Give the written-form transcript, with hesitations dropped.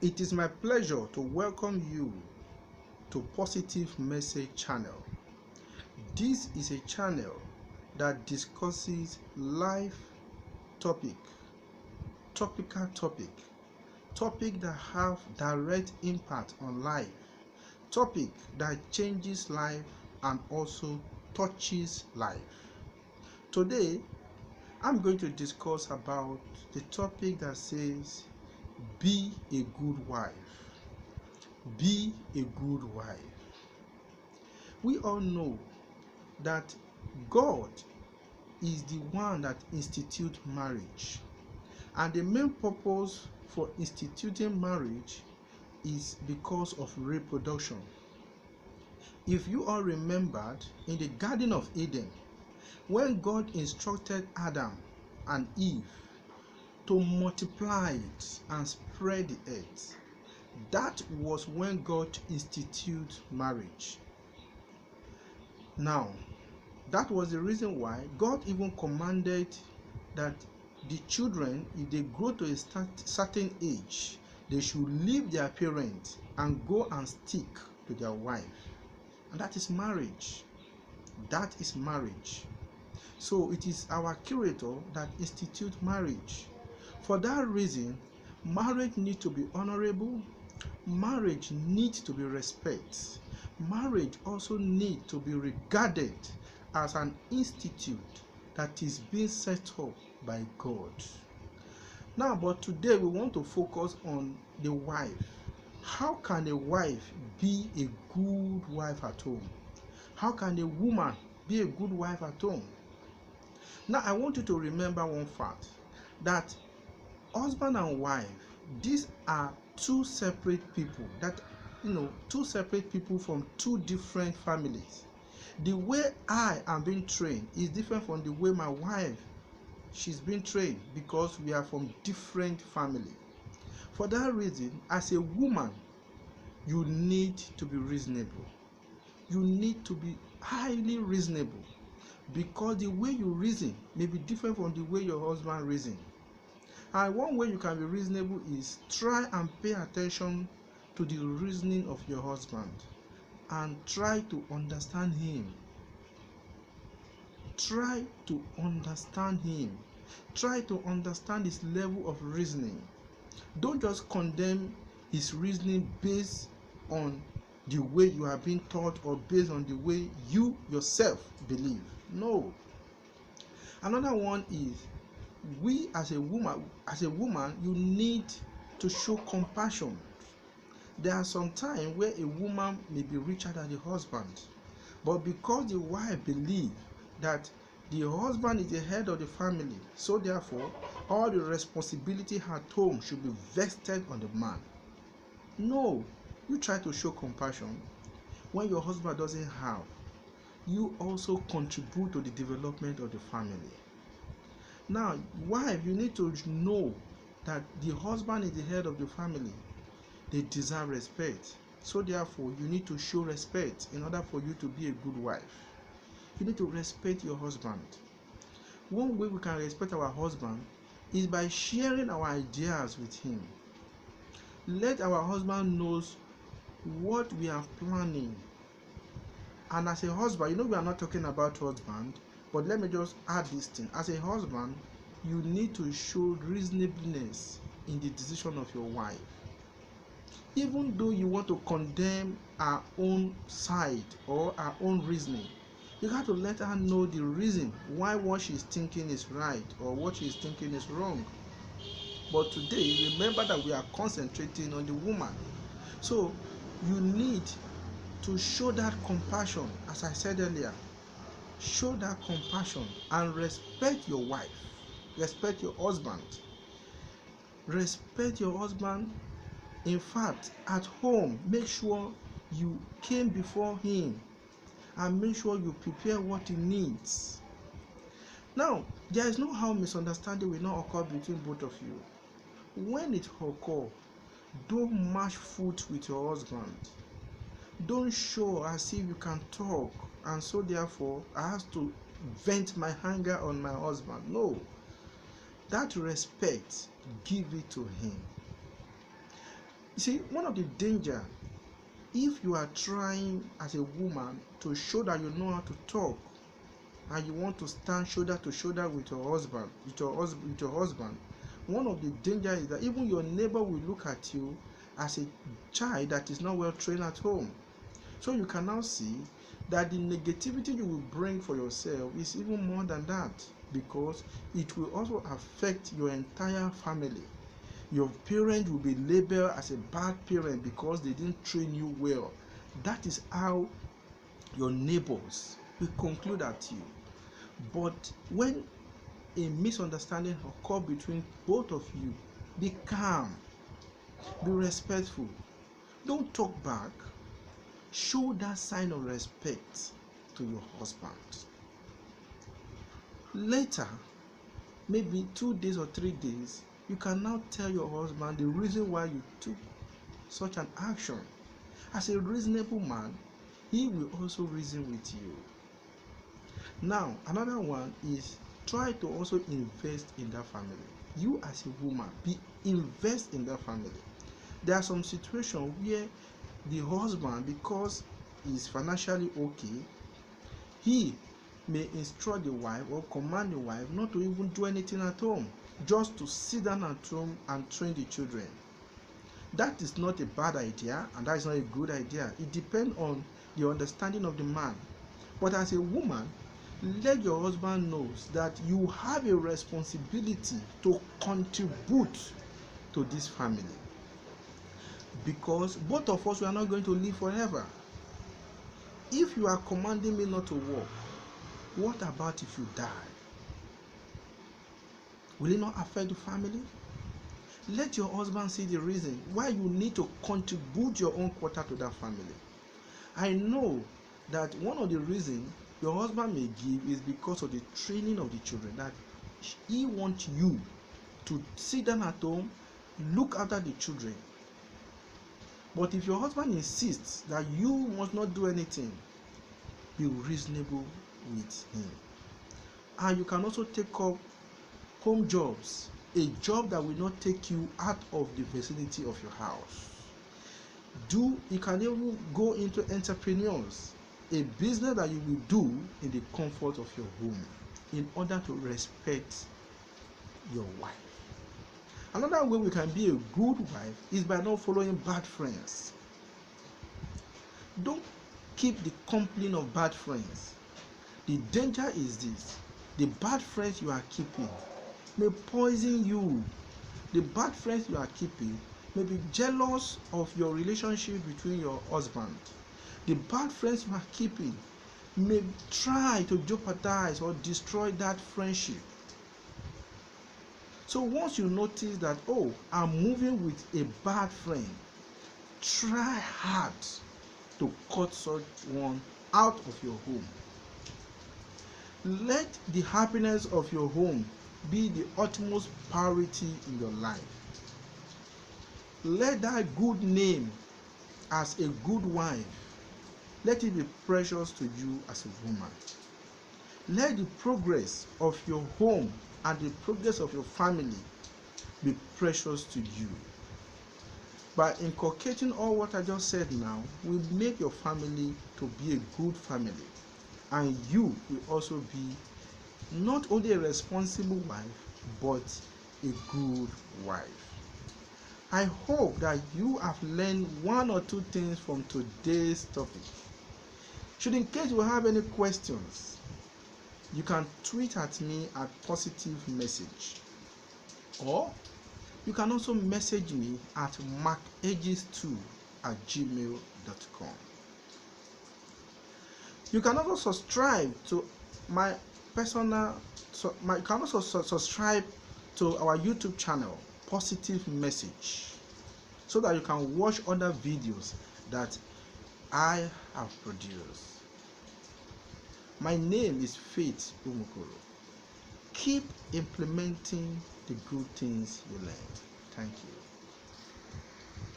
It is my pleasure to welcome you to Positive Message Channel. This is a channel that discusses life topic that have direct impact on life, topic that changes life and also touches life. Today, I'm going to discuss about the topic that says, be a good wife. Be a good wife. We all know that God is the one that institutes marriage, and the main purpose for instituting marriage is because of reproduction. If you all remembered, in the Garden of Eden, when God instructed Adam and Eve to multiply it and spread the earth, that was when God instituted marriage. Now, that was the reason why God even commanded that the children, if they grow to a certain age, they should leave their parents and go and stick to their wife. And that is marriage. That is marriage. So it is our Creator that institutes marriage. For that reason, marriage needs to be honorable. Marriage needs to be respected. Marriage also needs to be regarded as an institute that is being set up by God. Now, but today we want to focus on the wife. How can a wife be a good wife at home? How can a woman be a good wife at home? Now, I want you to remember one fact, that husband and wife, these are two separate people, two separate people from two different families. The way I am being trained is different from the way my wife she's being trained, because we are from different families. For that reason, as a woman, you need to be reasonable. You need to be highly reasonable, because the way you reason may be different from the way your husband reasons. And one way you can be reasonable is try and pay attention to the reasoning of your husband and try to understand him. Try to understand him. Try to understand his level of reasoning. Don't just condemn his reasoning based on the way you are being taught or based on the way you yourself believe. No. Another one is, we as a woman, you need to show compassion. There are some times where a woman may be richer than the husband, but because the wife believes that the husband is the head of the family, so therefore all the responsibility at home should be vested on the man. No, you try to show compassion. When your husband doesn't have, you also contribute to the development of the family. Now, wife, you need to know that the husband is the head of the family. They deserve respect. So therefore, you need to show respect in order for you to be a good wife. You need to respect your husband. One way we can respect our husband is by sharing our ideas with him. Let our husband knows what we are planning. And as a husband, we are not talking about husband, but let me just add this thing. As a husband, you need to show reasonableness in the decision of your wife. Even though you want to condemn our own side or our own reasoning, you have to let her know the reason why what she's thinking is right or what she's thinking is wrong. But today, remember that we are concentrating on the woman. So you need to show that compassion. As I said earlier, show that compassion and respect your wife. Respect your husband. Respect your husband. In fact, at home, make sure you came before him and make sure you prepare what he needs. Now, there is no how misunderstanding will not occur between both of you. When it occurs, don't mash foot with your husband. Don't show as if you can talk and so therefore I have to vent my anger on my husband. No. That respect, give it to him. You see, one of the danger, if you are trying as a woman to show that you know how to talk, and you want to stand shoulder to shoulder with your husband, one of the danger is that even your neighbor will look at you as a child that is not well trained at home. So you can now see that the negativity you will bring for yourself is even more than that, because it will also affect your entire family. Your parent will be labeled as a bad parent because they didn't train you well. That is how your neighbors will conclude at you. But when a misunderstanding occurs between both of you, be calm, be respectful, don't talk back, show that sign of respect to your husband. Later, maybe 2 days or 3 days, you can now tell your husband the reason why you took such an action. As a reasonable man, he will also reason with you. Now, another one is try to also invest in that family. You as a woman, invest in that family. There are some situations where the husband, because he's financially okay, he may instruct the wife or command the wife not to even do anything at home, just to sit down at home and train the children. That is not a bad idea, and that is not a good idea. It depends on the understanding of the man. But as a woman, let your husband know that you have a responsibility to contribute to this family, because both of us, we are not going to live forever. If you are commanding me not to work, what about if you die? Will it not affect the family? Let your husband see the reason why you need to contribute your own quota to that family. I know that one of the reasons your husband may give is because of the training of the children, that he wants you to sit down at home, look after the children. But if your husband insists that you must not do anything, be reasonable with him. And you can also take up home jobs, a job that will not take you out of the vicinity of your house. You can even go into entrepreneurs, a business that you will do in the comfort of your home, in order to respect your wife. Another way we can be a good wife is by not following bad friends. Don't keep the company of bad friends. The danger is this: the bad friends you are keeping may poison you. The bad friends you are keeping may be jealous of your relationship between your husband. The bad friends you are keeping may try to jeopardize or destroy that friendship. So once you notice that, oh, I'm moving with a bad friend, try hard to cut such one out of your home. Let the happiness of your home be the utmost priority in your life. Let that good name as a good wife, let it be precious to you as a woman. Let the progress of your home and the progress of your family be precious to you. By inculcating all what I just said now, will make your family to be a good family, and you will also be not only a responsible wife, but a good wife. I hope that you have learned 1 or 2 things from today's topic. Should in case you have any questions, you can tweet at me at positive message, or you can also message me at markages2@gmail.com. You can also subscribe to my personal. You can also subscribe to our YouTube channel, Positive Message, so that you can watch other videos that I have produced. My name is Faith Umukoro. Keep implementing the good things you learn. Thank you.